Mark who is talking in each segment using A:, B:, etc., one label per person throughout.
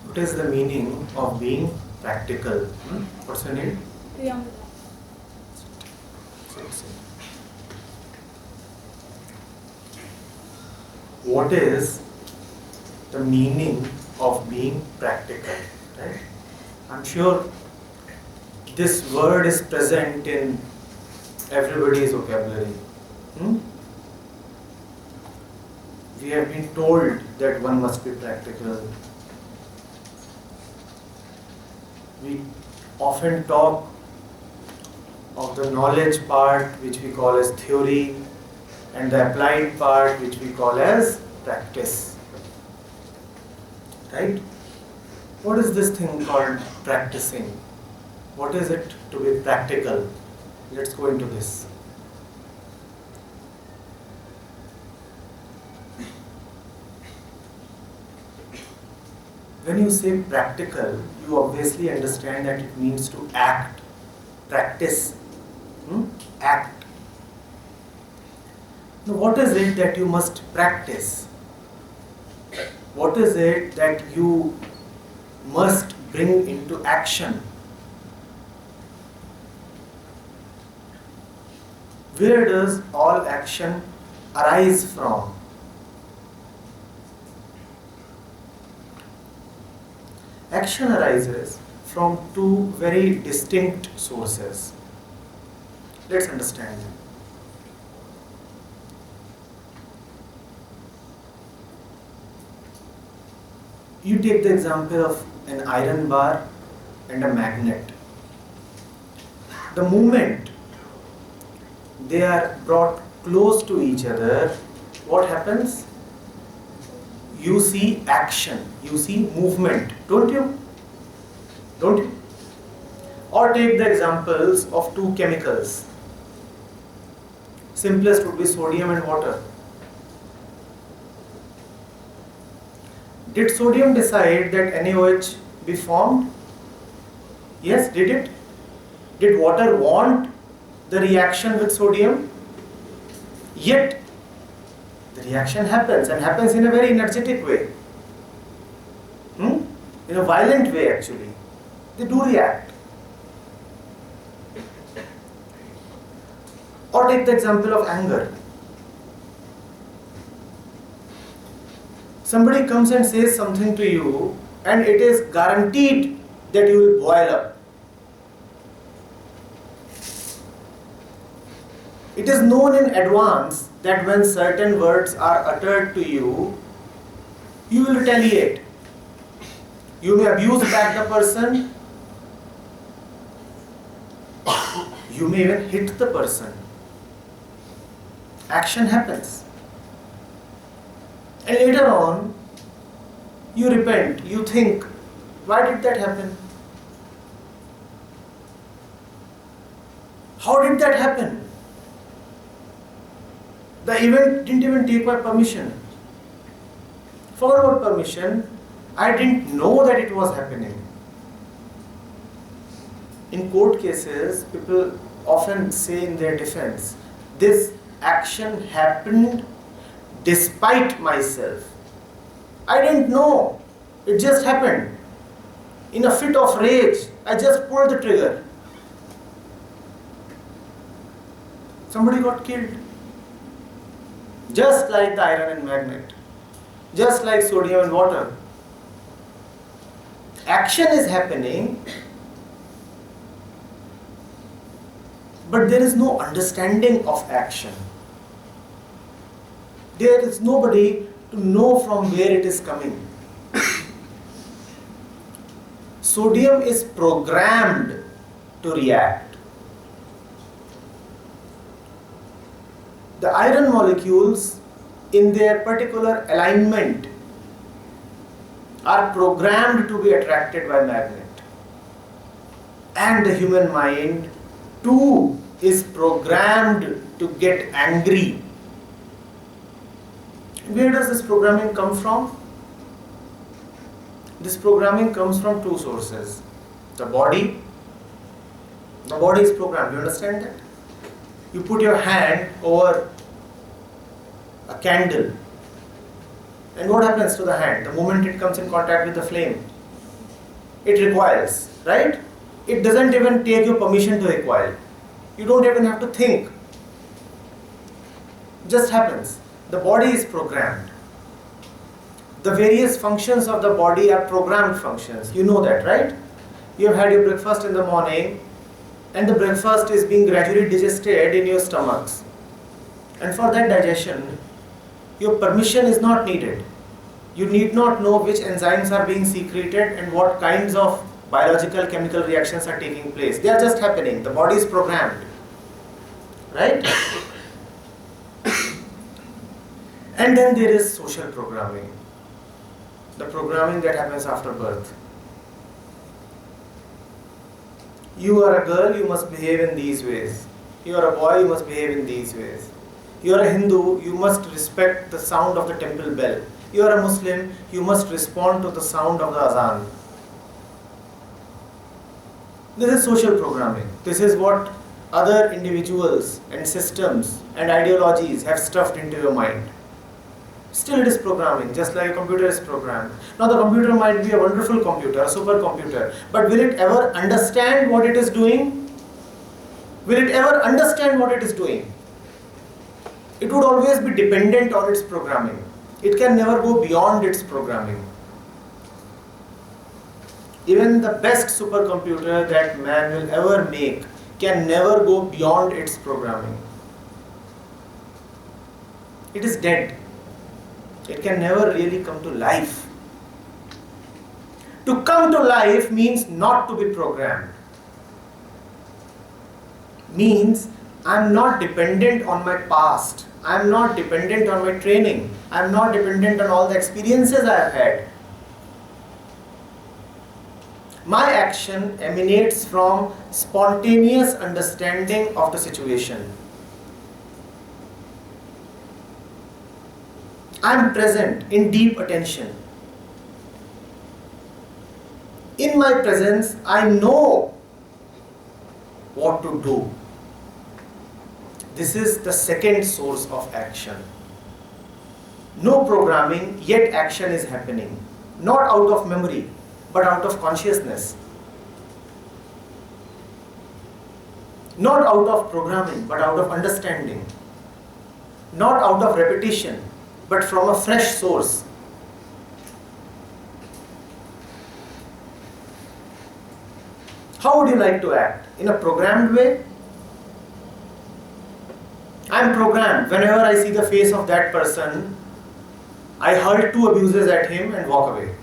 A: What is the meaning of being practical? What's your name? What is the meaning of being practical? Right? I'm sure this word is present in everybody's vocabulary. We have been told that one must be practical. We often talk of the knowledge part, which we call as theory, and the applied part, which we call as practice. Right? What is this thing called practicing? What is it to be practical? Let's go into this. When you say practical, you obviously understand that it means to act, practice, act. Now, what is it that you must practice? What is it that you must bring into action? Where does all action arise from? Action arises from two very distinct sources. Let's understand them. You take the example of an iron bar and a magnet. The moment they are brought close to each other, what happens? You see action, you see movement, don't you? Don't you? Or take the examples of two chemicals. Simplest would be sodium and water. Did sodium decide that NaOH be formed? Yes, did it? Did water want the reaction with sodium? Yet, the reaction happens, and happens in a very energetic way. In a violent way, actually. They do react. Or take the example of anger. Somebody comes and says something to you, and it is guaranteed that you will boil up. It is known in advance that when certain words are uttered to you, you will retaliate. You may abuse back the person. You may even hit the person. Action happens. And later on, you repent. You think, why did that happen? How did that happen? The event didn't even take my permission. Forget about permission. I didn't know that it was happening. In court cases, people often say in their defense, this action happened despite myself. I didn't know. It just happened. In a fit of rage, I just pulled the trigger. Somebody got killed. Just like the iron and magnet. Just like sodium and water. Action is happening, but there is no understanding of action. There is nobody to know from where it is coming. Sodium is programmed to react. The iron molecules in their particular alignment are programmed to be attracted by magnet. And the human mind too is programmed to get angry. Where does this programming come from? This programming comes from two sources. The body is programmed. You understand that? You put your hand over a candle, and what happens to the hand? The moment it comes in contact with the flame, It recoils, right? It doesn't even take your permission to recoil. You don't even have to think. It just happens. The body is programmed. The various functions of the body are programmed functions. You know that, right? You have had your breakfast in the morning, and the breakfast is being gradually digested in your stomachs. And for that digestion, your permission is not needed. You need not know which enzymes are being secreted and what kinds of biological chemical reactions are taking place. They are just happening. The body is programmed. Right? And then there is social programming. The programming that happens after birth. You are a girl, you must behave in these ways. You are a boy, you must behave in these ways. You are a Hindu, you must respect the sound of the temple bell. You are a Muslim, you must respond to the sound of the azan. This is social programming. This is what other individuals and systems and ideologies have stuffed into your mind. Still it is programming, just like a computer is programmed. Now the computer might be a wonderful computer, a supercomputer, but will it ever understand what it is doing? Will it ever understand what it is doing? It would always be dependent on its programming. It can never go beyond its programming. Even the best supercomputer that man will ever make can never go beyond its programming. It is dead. It can never really come to life. To come to life means not to be programmed. Means I am not dependent on my past. I am not dependent on my training. I am not dependent on all the experiences I have had. My action emanates from spontaneous understanding of the situation. I am present in deep attention. In my presence, I know what to do. This is the second source of action. No programming, yet action is happening. Not out of memory, but out of consciousness. Not out of programming, but out of understanding. Not out of repetition, but from a fresh source. How would you like to act? In a programmed way? I am programmed. Whenever I see the face of that person, I hurl 2 abuses at him and walk away.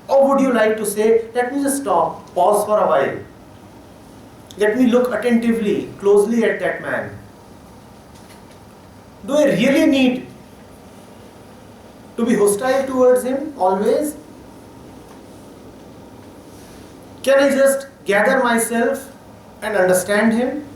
A: Or would you like to say, let me just stop, pause for a while. Let me look attentively, closely at that man. Do I really need to be hostile towards him always? Can I just gather myself and understand him?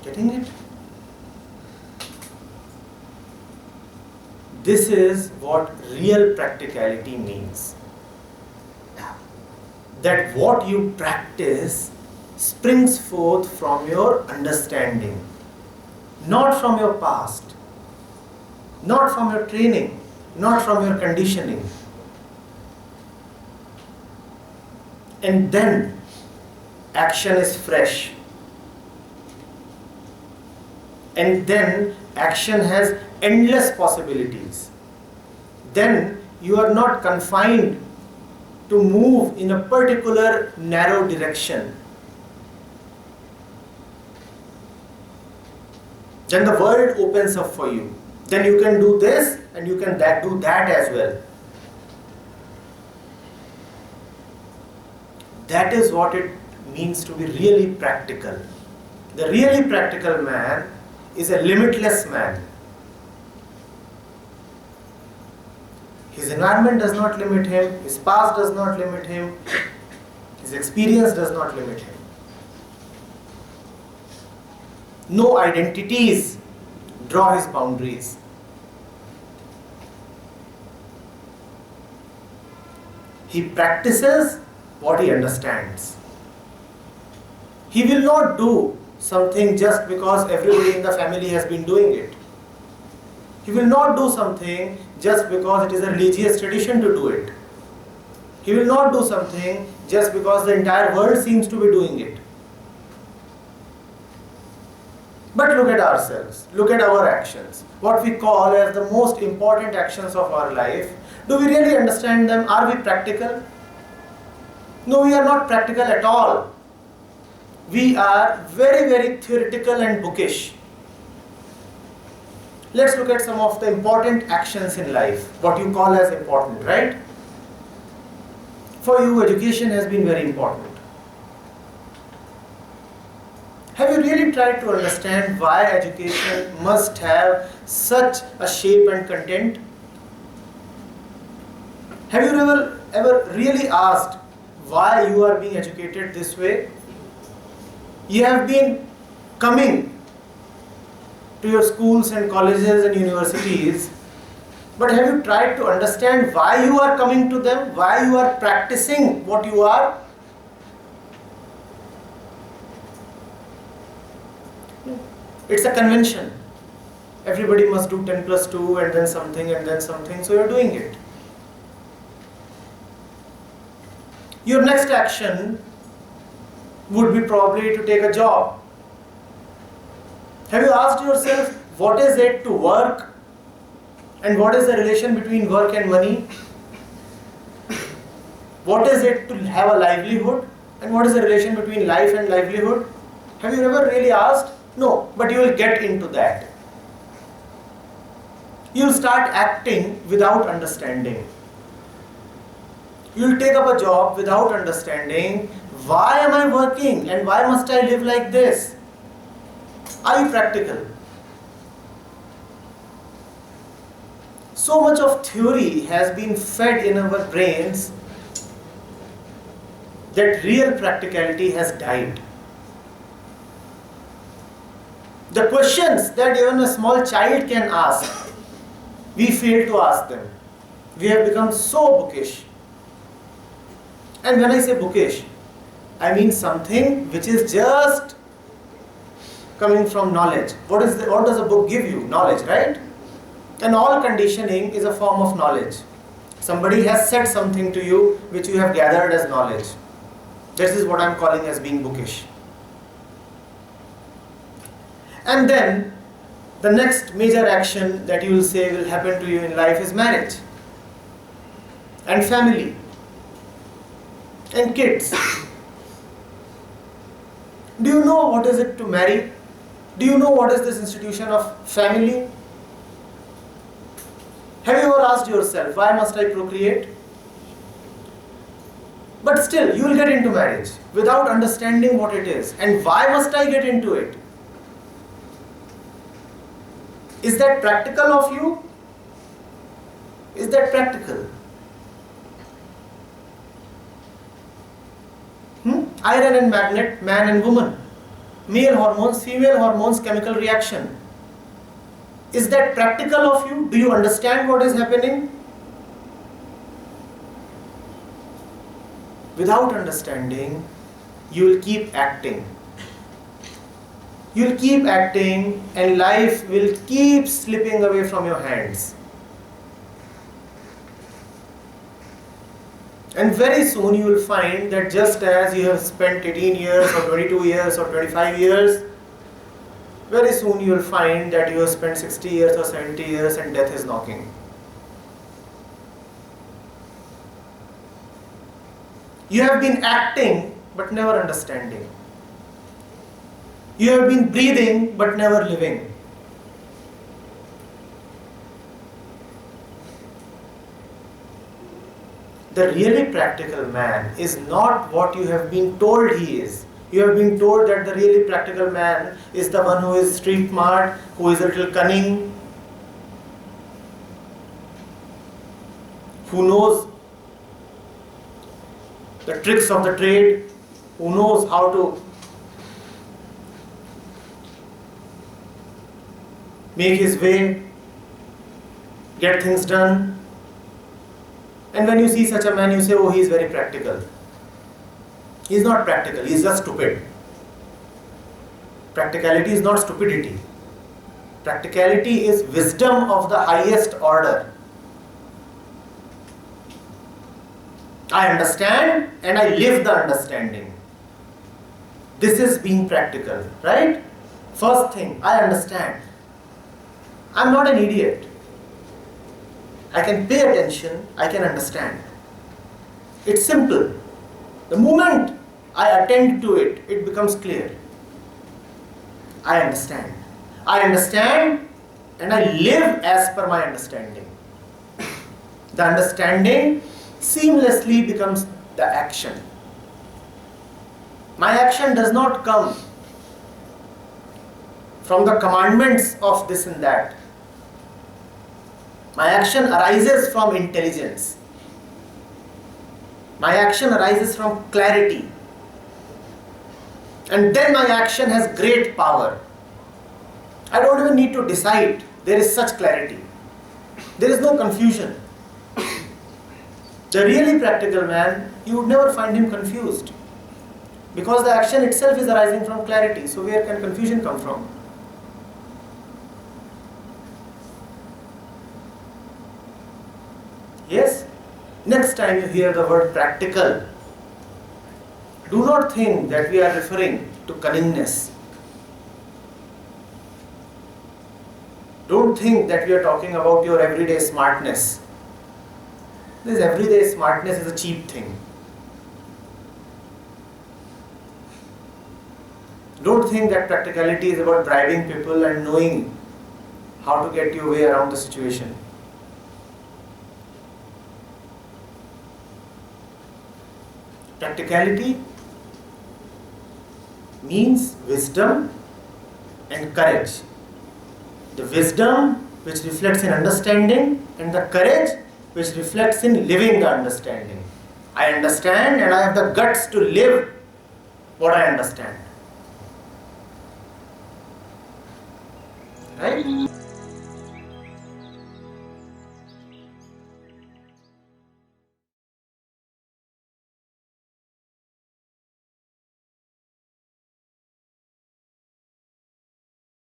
A: Getting it? This is what real practicality means. That what you practice springs forth from your understanding, not from your past, not from your training, not from your conditioning. And then action is fresh. And then action has endless possibilities. Then you are not confined to move in a particular narrow direction. Then the world opens up for you. Then you can do this and you can do that as well. That is what it means to be really practical. The really practical man is a limitless man. His environment does not limit him, his past does not limit him, his experience does not limit him. No identities draw his boundaries. He practices what he understands. He will not do something just because everybody in the family has been doing it. He will not do something just because it is a religious tradition to do it. He will not do something just because the entire world seems to be doing it. But look at ourselves, look at our actions, what we call as the most important actions of our life. Do we really understand them? Are we practical? No, we are not practical at all. We are very, very theoretical and bookish. Let's look at some of the important actions in life, what you call as important, right? For you, education has been very important. Have you really tried to understand why education must have such a shape and content? Have you ever really asked why you are being educated this way? You have been coming to your schools and colleges and universities, but have you tried to understand why you are coming to them, why you are practicing what you are? It's a convention. Everybody must do 10 plus 2 and then something, so you're doing it. Your next action would be probably to take a job. Have you asked yourself what is it to work and what is the relation between work and money? What is it to have a livelihood and what is the relation between life and livelihood? Have you ever really asked? No, but you will get into that. You will start acting without understanding. You will take up a job without understanding why am I working and why must I live like this? Are you practical? So much of theory has been fed in our brains that real practicality has died. The questions that even a small child can ask, we fail to ask them. We have become so bookish. And when I say bookish, I mean something which is just coming from knowledge. What does a book give you? Knowledge, right? And all conditioning is a form of knowledge. Somebody has said something to you which you have gathered as knowledge. This is what I am calling as being bookish. And then the next major action that you will say will happen to you in life is marriage and family and kids. Do you know what is it to marry? Do you know what is this institution of family? Have you ever asked yourself, why must I procreate? But still, you will get into marriage without understanding what it is. And why must I get into it? Is that practical of you? Is that practical? Iron and magnet, man and woman. Male hormones, female hormones, chemical reaction. Is that practical of you? Do you understand what is happening? Without understanding, you will keep acting. You will keep acting and life will keep slipping away from your hands. And very soon you will find that just as you have spent 18 years or 22 years or 25 years, very soon you will find that you have spent 60 years or 70 years and death is knocking. You have been acting but never understanding. You have been breathing but never living. The really practical man is not what you have been told he is. You have been told that the really practical man is the one who is street smart, who is a little cunning, who knows the tricks of the trade, who knows how to make his way, get things done. And when you see such a man, you say, oh, he is very practical. He is not practical, he is just stupid. Practicality is not stupidity. Practicality is wisdom of the highest order. I understand and I live the understanding. This is being practical, right? First thing, I understand. I'm not an idiot. I can pay attention, I can understand. It's simple. The moment I attend to it, it becomes clear. I understand. I understand and I live as per my understanding. The understanding seamlessly becomes the action. My action does not come from the commandments of this and that. My action arises from intelligence. My action arises from clarity. And then my action has great power. I don't even need to decide. There is such clarity. There is no confusion. The really practical man, you would never find him confused. Because the action itself is arising from clarity. So where can confusion come from? Yes? Next time you hear the word practical, do not think that we are referring to cunningness. Don't think that we are talking about your everyday smartness. This everyday smartness is a cheap thing. Don't think that practicality is about bribing people and knowing how to get your way around the situation. Practicality means wisdom and courage. The wisdom which reflects in understanding and the courage which reflects in living the understanding. I understand and I have the guts to live what I understand. Right?